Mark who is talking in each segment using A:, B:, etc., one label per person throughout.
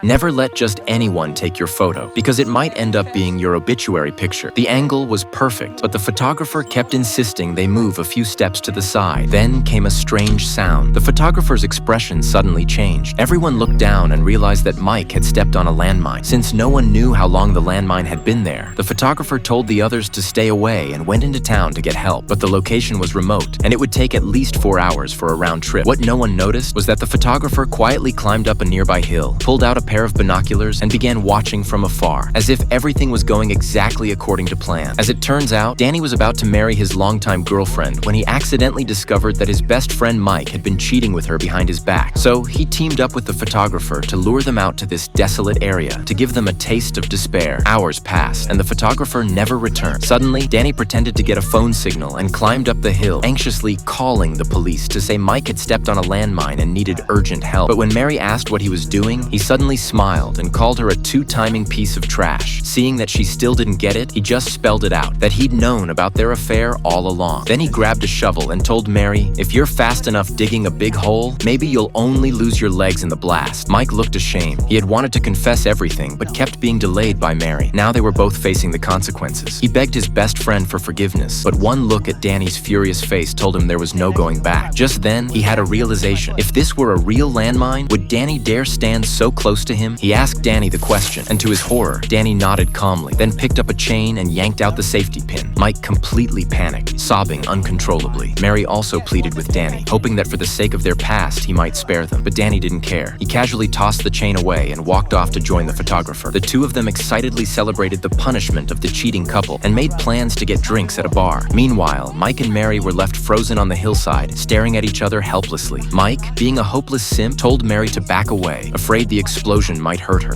A: Never let just anyone take your photo, because it might end up being your obituary picture. The angle was perfect, but the photographer kept insisting they move a few steps to the side. Then came a strange sound. The photographer's expression suddenly changed. Everyone looked down and realized that Mike had stepped on a landmine. Since no one knew how long the landmine had been there, the photographer told the others to stay away and went into town to get help. But the location was remote, and it would take at least 4 hours for a round trip. What no one noticed was that the photographer quietly climbed up a nearby hill, pulled out a pair of binoculars, and began watching from afar, as if everything was going exactly according to plan. As it turns out, Danny was about to marry his longtime girlfriend when he accidentally discovered that his best friend Mike had been cheating with her behind his back. So he teamed up with the photographer to lure them out to this desolate area to give them a taste of despair. Hours passed, and the photographer never returned. Suddenly, Danny pretended to get a phone signal and climbed up the hill, anxiously calling the police to say Mike had stepped on a landmine and needed urgent help. But when Mary asked what he was doing, he suddenly smiled and called her a two-timing piece of trash. Seeing that she still didn't get it, he just spelled it out, that he'd known about their affair all along. Then he grabbed a shovel and told Mary, "If you're fast enough digging a big hole, maybe you'll only lose your legs in the blast." Mike looked ashamed. He had wanted to confess everything, but kept being delayed by Mary. Now they were both facing the consequences. He begged his best friend for forgiveness, but one look at Danny's furious face told him there was no going back. Just then, he had a realization. If this were a real landmine, would Danny dare stand so close to him? He asked Danny the question, and to his horror, Danny nodded calmly, then picked up a chain and yanked out the safety pin. Mike completely panicked, sobbing uncontrollably. Mary also pleaded with Danny, hoping that for the sake of their past, he might spare them. But Danny didn't care. He casually tossed the chain away and walked off to join the photographer. The two of them excitedly celebrated the punishment of the cheating couple and made plans to get drinks at a bar. Meanwhile, Mike and Mary were left frozen on the hillside, staring at each other helplessly. Mike, being a hopeless simp, told Mary to back away, afraid the explosion might hurt her.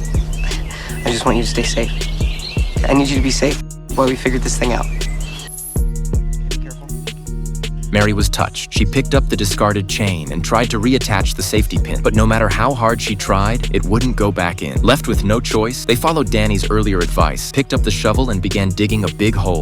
B: I just want you to stay safe. I need you to be safe while we figure this thing out.
A: Mary was touched. She picked up the discarded chain and tried to reattach the safety pin, but no matter how hard she tried, it wouldn't go back in. Left with no choice, they followed Danny's earlier advice, picked up the shovel and began digging a big hole.